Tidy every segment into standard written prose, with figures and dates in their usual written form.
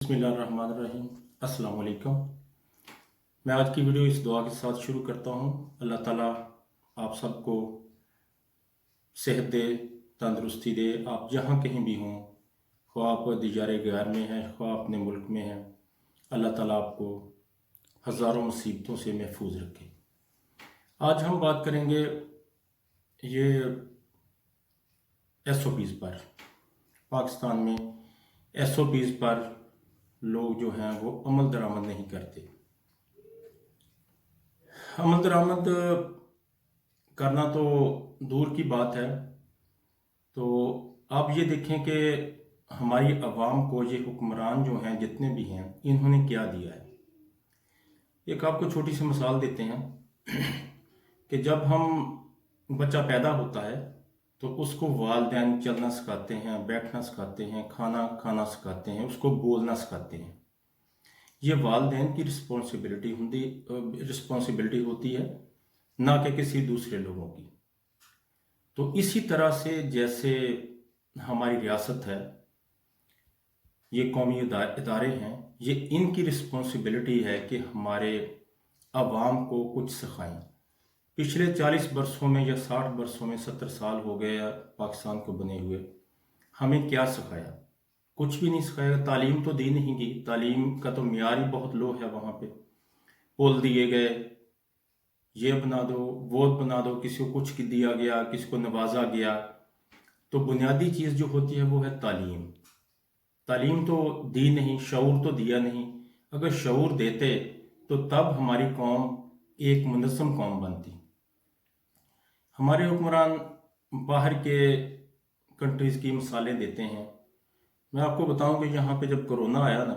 बिस्मिल्लाहिर्रहमानिर्रहीम। अस्सलाम वालेकुम। मैं आज की वीडियो इस दुआ के साथ शुरू करता हूँ। अल्लाह ताला आप सबको सेहत दे, तंदुरुस्ती दे। आप जहाँ कहीं भी हों, ख्वाह आप दिजारे गैर में हैं, ख्वाह अपने मुल्क में हैं, अल्लाह ताला आपको हज़ारों मुसीबतों से महफूज रखे। आज हम बात करेंगे ये SOPs पर। पाकिस्तान में SOPs पर लोग जो हैं वो अमल दरामद नहीं करते। अमल दरामद करना तो दूर की बात है। तो आप ये देखें कि हमारी अवाम को ये हुक्मरान जो हैं, जितने भी हैं, इन्होंने क्या दिया है। एक आपको छोटी सी मिसाल देते हैं कि जब हम बच्चा पैदा होता है तो उसको वालिदैन चलना सिखाते हैं, बैठना सिखाते हैं, खाना खाना सिखाते हैं, उसको बोलना सिखाते हैं। ये वालिदैन की रिस्पॉन्सिबिलिटी होती है, ना कि किसी दूसरे लोगों की। तो इसी तरह से जैसे हमारी रियासत है, ये कौमी इदारे हैं, ये इनकी रिस्पॉन्सिबिलिटी है कि हमारे अवाम को कुछ सिखाएं। पिछले 40 बरसों में या 60 बरसों में, 70 साल हो गए पाकिस्तान को बने हुए, हमें क्या सिखाया? कुछ भी नहीं सिखाया। तालीम तो दी नहीं गई। तालीम का तो मियार ही बहुत लो है। वहाँ पे पुल दिए गए, ये बना दो, वो बना दो, किसी को कुछ दिया गया, किसी को नवाजा गया। तो बुनियादी चीज़ जो होती है वो है तालीम। तालीम तो दी नहीं, शऊर तो दिया नहीं। अगर शऊर देते तो तब हमारी कौम एक मुनज़्ज़म कौम बनती। हमारे हुक्मरान बाहर के कंट्रीज़ की मिसालें देते हैं। मैं आपको बताऊं कि यहाँ पे जब कोरोना आया ना,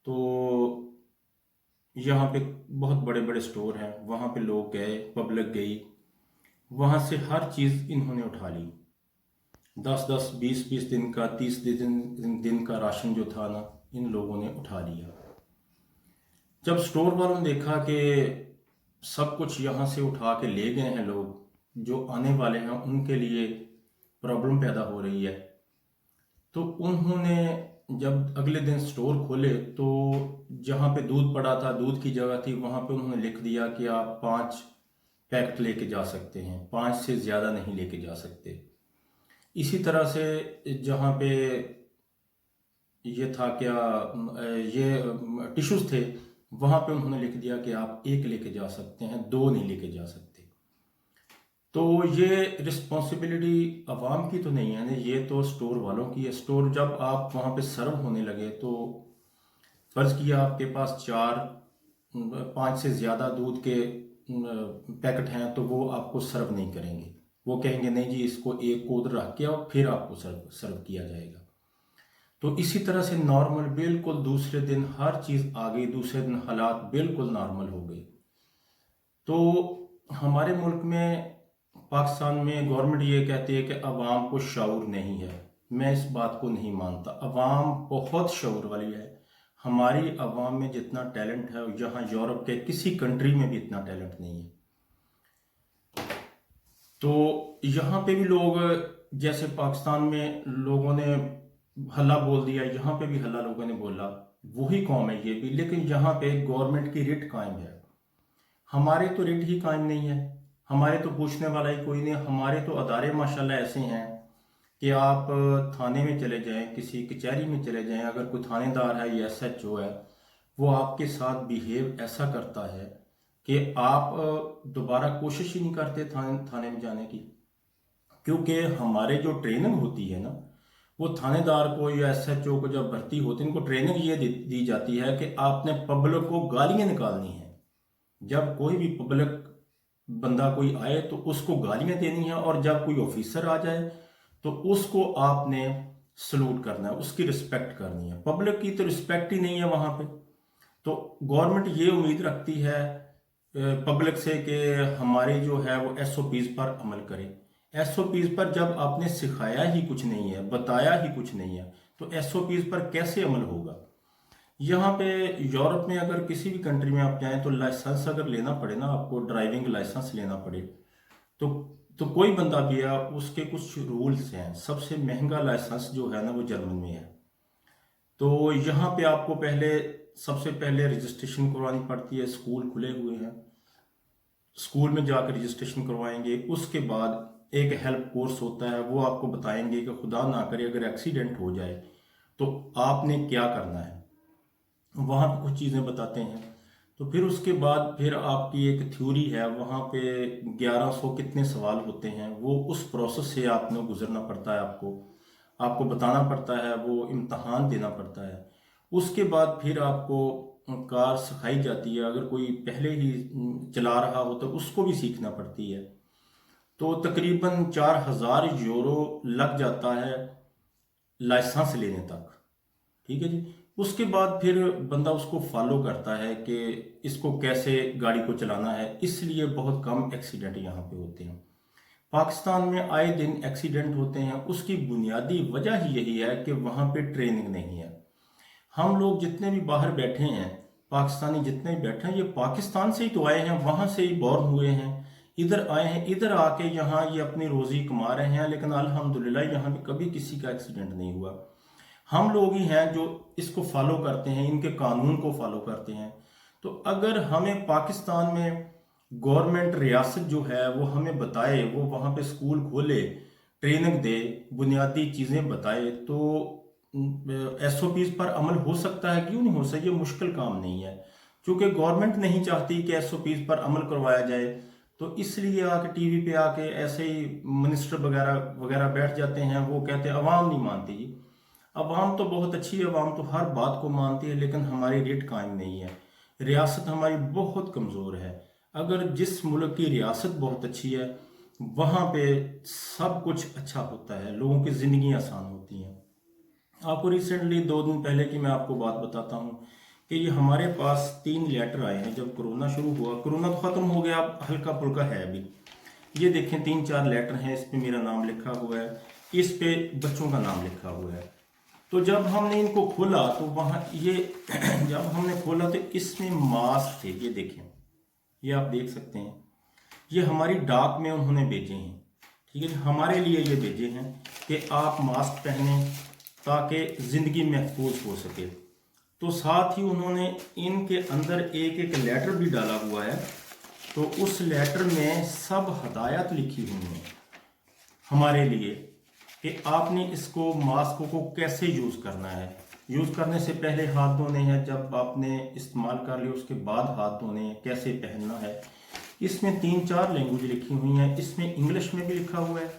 तो यहाँ पे बहुत बड़े बड़े स्टोर हैं, वहाँ पे लोग गए, पब्लिक गई, वहाँ से हर चीज़ इन्होंने उठा ली। 10-10, 20-20 दिन का, 30 दिन का राशन जो था ना, इन लोगों ने उठा लिया। जब स्टोर वालों ने देखा कि सब कुछ यहाँ से उठा के ले गए हैं लोग, जो आने वाले हैं उनके लिए प्रॉब्लम पैदा हो रही है, तो उन्होंने जब अगले दिन स्टोर खोले तो जहाँ पे दूध पड़ा था, दूध की जगह थी, वहाँ पे उन्होंने लिख दिया कि आप 5 पैकेट लेके जा सकते हैं, 5 से ज़्यादा नहीं लेके जा सकते। इसी तरह से जहाँ पे ये था क्या, ये टिश्यूज़ थे, वहाँ पे उन्होंने लिख दिया कि आप 1 लेके जा सकते हैं, 2 नहीं लेके जा सकते। तो ये रिस्पॉन्सिबिलिटी आवाम की तो नहीं है ना, ये तो स्टोर वालों की है। स्टोर जब आप वहाँ पे सर्व होने लगे तो फ़र्ज़ किया आपके पास 4-5 से ज़्यादा दूध के पैकेट हैं, तो वो आपको सर्व नहीं करेंगे। वो कहेंगे नहीं जी, इसको एक को उधर रख के और फिर आपको सर्व किया जाएगा। तो इसी तरह से नॉर्मल बिल्कुल दूसरे दिन हर चीज़ आ गई, दूसरे दिन हालात बिल्कुल नॉर्मल हो गए। तो हमारे मुल्क में, पाकिस्तान में गवर्नमेंट ये कहती है कि अवाम को शऊर नहीं है। मैं इस बात को नहीं मानता। अवाम बहुत शऊर वाली है। हमारी अवाम में जितना टैलेंट है, यहाँ यूरोप के किसी कंट्री में भी इतना टैलेंट नहीं है। तो यहाँ पे भी लोग, जैसे पाकिस्तान में लोगों ने हल्ला बोल दिया, यहाँ पे भी हल्ला लोगों ने बोला, वही कौम है ये भी। लेकिन यहाँ पे गवर्नमेंट की रिट कायम है। हमारे तो रिट ही कायम नहीं है। हमारे तो पूछने वाला ही कोई नहीं। हमारे तो अदारे माशाल्लाह ऐसे हैं कि आप थाने में चले जाएं, किसी कचहरी में चले जाएं, अगर कोई थानेदार है या SHO है, वो आपके साथ बिहेव ऐसा करता है कि आप दोबारा कोशिश ही नहीं करते थाने में जाने की। क्योंकि हमारे जो ट्रेनिंग होती है ना, वो थानेदार को या SHO को जब भर्ती होती है, इनको ट्रेनिंग ये दी जाती है कि आपने पब्लिक को गालियाँ निकालनी है। जब कोई भी पब्लिक बंदा कोई आए तो उसको गालियाँ देनी है, और जब कोई ऑफिसर आ जाए तो उसको आपने सलूट करना है, उसकी रिस्पेक्ट करनी है। पब्लिक की तो रिस्पेक्ट ही नहीं है वहाँ पे। तो गवर्नमेंट ये उम्मीद रखती है पब्लिक से कि हमारे जो है वो SOPs पर अमल करें। SOPs पर जब आपने सिखाया ही कुछ नहीं है, बताया ही कुछ नहीं है, तो SOPs पर कैसे अमल होगा? यहाँ पे यूरोप में अगर किसी भी कंट्री में आप जाएं तो लाइसेंस अगर लेना पड़े ना, आपको ड्राइविंग लाइसेंस लेना पड़े, तो तो कोई बंदा भी है, उसके कुछ रूल्स हैं। सबसे महंगा लाइसेंस जो है ना, वो जर्मन में है। तो यहाँ पे आपको सबसे पहले रजिस्ट्रेशन करवानी पड़ती है। स्कूल खुले हुए हैं, स्कूल में जाकर रजिस्ट्रेशन करवाएंगे। उसके बाद एक हेल्प कोर्स होता है, वो आपको बताएंगे कि खुदा ना करे अगर एक्सीडेंट हो जाए तो आपने क्या करना है। वहाँ पे कुछ चीज़ें बताते हैं। तो फिर उसके बाद फिर आपकी एक थ्योरी है, वहाँ पे 1100 कितने सवाल होते हैं, वो उस प्रोसेस से आपने गुजरना पड़ता है। आपको आपको बताना पड़ता है, वो इम्तहान देना पड़ता है। उसके बाद फिर आपको कार सिखाई जाती है। अगर कोई पहले ही चला रहा हो तो उसको भी सीखना पड़ती है। तो तकरीबन 4000 यूरो लग जाता है लाइसेंस लेने तक। ठीक है जी। उसके बाद फिर बंदा उसको फॉलो करता है कि इसको कैसे गाड़ी को चलाना है। इसलिए बहुत कम एक्सीडेंट यहाँ पे होते हैं। पाकिस्तान में आए दिन एक्सीडेंट होते हैं, उसकी बुनियादी वजह ही यही है कि वहाँ पे ट्रेनिंग नहीं है। हम लोग जितने भी बाहर बैठे हैं, पाकिस्तानी जितने भी बैठे हैं, ये पाकिस्तान से ही तो आए हैं, वहाँ से ही बॉर्न हुए हैं, इधर आए हैं, इधर आके यहाँ ये अपनी रोजी कमा रहे हैं। लेकिन अल्हम्दुलिल्लाह यहाँ पे कभी किसी का एक्सीडेंट नहीं हुआ। हम लोग ही हैं जो इसको फॉलो करते हैं, इनके कानून को फॉलो करते हैं। तो अगर हमें पाकिस्तान में गवर्नमेंट रियासत जो है वो हमें बताए, वो वहाँ पे स्कूल खोले, ट्रेनिंग दे, बुनियादी चीज़ें बताए, तो एसओपीज पर अमल हो सकता है। क्यों नहीं हो सकता? ये मुश्किल काम नहीं है। क्योंकि गवर्नमेंट नहीं चाहती कि एसओपीज पर अमल करवाया जाए, तो इसलिए आके टीवी पे आके ऐसे ही मिनिस्टर वगैरह वगैरह बैठ जाते हैं। वो कहते हैं अवाम नहीं मानती जी। अवाम तो बहुत अच्छी है, अवाम तो हर बात को मानती है, लेकिन हमारी रेट कायम नहीं है। रियासत हमारी बहुत कमज़ोर है। अगर जिस मुल्क की रियासत बहुत अच्छी है, वहाँ पे सब कुछ अच्छा होता है, लोगों की ज़िंदगी आसान होती हैं। आपको रिसेंटली 2 दिन पहले की मैं आपको बात बताता हूँ कि ये हमारे पास 3 लेटर आए हैं। जब कोरोना शुरू हुआ, कोरोना तो ख़त्म हो गया, अब हल्का फुल्का है अभी। ये देखें 3-4 लेटर हैं, इस पे मेरा नाम लिखा हुआ है, इस पे बच्चों का नाम लिखा हुआ है। तो जब हमने इनको खोला तो वहाँ ये जब हमने खोला तो इसमें मास्क थे। ये देखें, ये आप देख सकते हैं, ये हमारी डाक में उन्होंने भेजे हैं। ठीक है, हमारे लिए ये भेजे हैं कि आप मास्क पहने ताकि ज़िंदगी महफूज हो सके। तो साथ ही उन्होंने इनके अंदर एक एक लेटर भी डाला हुआ है। तो उस लेटर में सब हदायत लिखी हुई हैं हमारे लिए कि आपने इसको मास्क को कैसे यूज़ करना है। यूज़ करने से पहले हाथ धोने हैं, जब आपने इस्तेमाल कर लिया उसके बाद हाथ धोने हैं, कैसे पहनना है। इसमें 3-4 लैंग्वेज लिखी हुई हैं। इसमें इंग्लिश में भी लिखा हुआ है,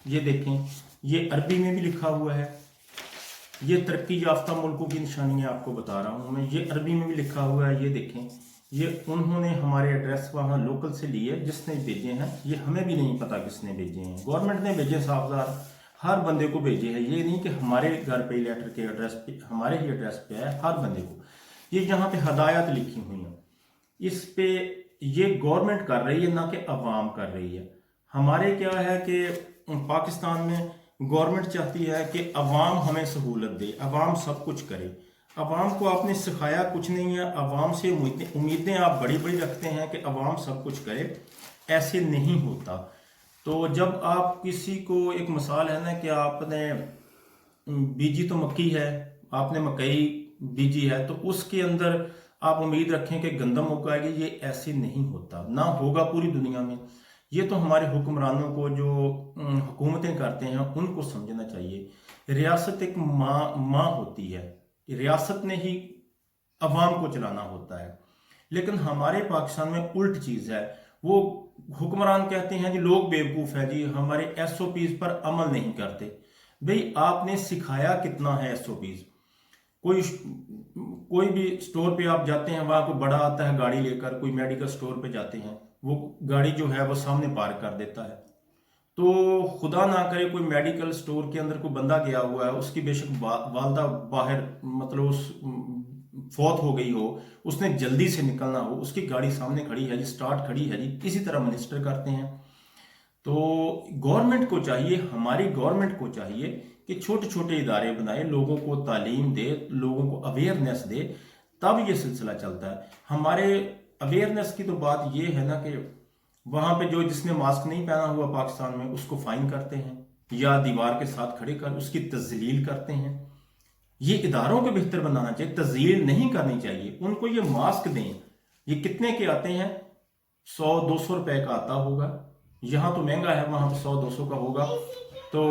ये देखें, ये अरबी में भी लिखा हुआ है। ये तरक्की याफ्ता मुल्कों की निशानियाँ आपको बता रहा हूँ मैं। ये अरबी में भी लिखा हुआ है, ये देखें। ये उन्होंने हमारे एड्रेस वहाँ लोकल से लिए, जिसने भेजे हैं, ये हमें भी नहीं पता किसने भेजे हैं। गवर्नमेंट ने भेजे साफदार, हर बंदे को भेजे हैं। ये नहीं कि हमारे घर पे लेटर के एड्रेस पे, हमारे ही एड्रेस पे है, हर बंदे को। ये यहाँ पे हदायत लिखी हुई हैं, इस पे ये गवर्नमेंट कर रही है, ना कि अवाम कर रही है। हमारे क्या है कि पाकिस्तान में गवर्नमेंट चाहती है कि अवाम हमें सहूलत दे, अवाम सब कुछ करे। अवाम को आपने सिखाया कुछ नहीं है। अवाम से उम्मीदें आप बड़ी बड़ी रखते हैं कि अवाम सब कुछ करे, ऐसे नहीं होता। तो जब आप किसी को, एक मिसाल है ना कि आपने बीजी तो मक्की है, आपने मकई बीजी है, तो उसके अंदर आप उम्मीद रखें कि गंदम उगाएगी, ये ऐसे नहीं होता, ना होगा पूरी दुनिया में। ये तो हमारे हुक्मरानों को, जो हुकूमतें करते हैं, उनको समझना चाहिए। रियासत एक माँ होती है, रियासत ने ही अवाम को चलाना होता है। लेकिन हमारे पाकिस्तान में उल्ट चीज़ है। वो हुक्मरान कहते हैं जी लोग बेवकूफ़ है जी, हमारे एसओपीज पर अमल नहीं करते। भाई आपने सिखाया कितना है एसओपीज? कोई भी स्टोर पे आप जाते हैं, वहाँ कोई बड़ा आता है गाड़ी लेकर, कोई मेडिकल स्टोर पे जाते हैं, वो गाड़ी जो है वो सामने पार्क कर देता है। तो खुदा ना करे कोई मेडिकल स्टोर के अंदर कोई बंदा गया हुआ है, उसकी बेशक वालदा बाहर, मतलब उस फौत हो गई हो, उसने जल्दी से निकलना हो, उसकी गाड़ी सामने खड़ी है जी, स्टार्ट खड़ी है जी, इसी तरह मिनिस्टर करते हैं। तो गवर्नमेंट को चाहिए, हमारी गवर्नमेंट को चाहिए कि छोटे छोटे इदारे बनाए, लोगों को तालीम दे, लोगों को अवेयरनेस दे, तब ये सिलसिला चलता है। हमारे अवेयरनेस की तो बात ये है ना कि वहाँ पे जो जिसने मास्क नहीं पहना हुआ पाकिस्तान में, उसको फाइन करते हैं या दीवार के साथ खड़े कर उसकी तजलील करते हैं। ये इदारों को बेहतर बनाना चाहिए, तज़यीन नहीं करनी चाहिए। उनको ये मास्क दें, ये कितने के आते हैं, 100-200 रुपए का आता होगा। यहाँ तो महंगा है, वहाँ तो 100-200 का होगा। तो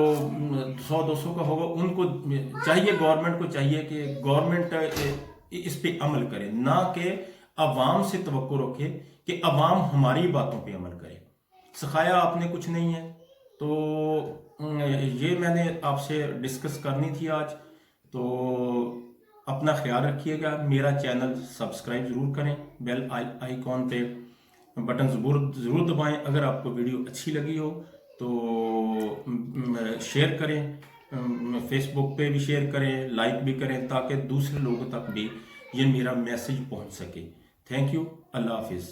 100-200 का होगा। उनको चाहिए, गवर्नमेंट को चाहिए कि गवर्नमेंट इस पे अमल करे, ना कि अवाम से तवक्को रखे कि अवाम हमारी बातों पे अमल करे। सिखाया आपने कुछ नहीं है। तो ये मैंने आपसे डिस्कस करनी थी आज। तो अपना ख्याल रखिएगा, मेरा चैनल सब्सक्राइब ज़रूर करें, बेल आइकॉन पे बटन ज़रूर दबाएं। अगर आपको वीडियो अच्छी लगी हो तो शेयर करें, फेसबुक पे भी शेयर करें, लाइक भी करें, ताकि दूसरे लोगों तक भी ये मेरा मैसेज पहुंच सके। थैंक यू, अल्लाह हाफिज़।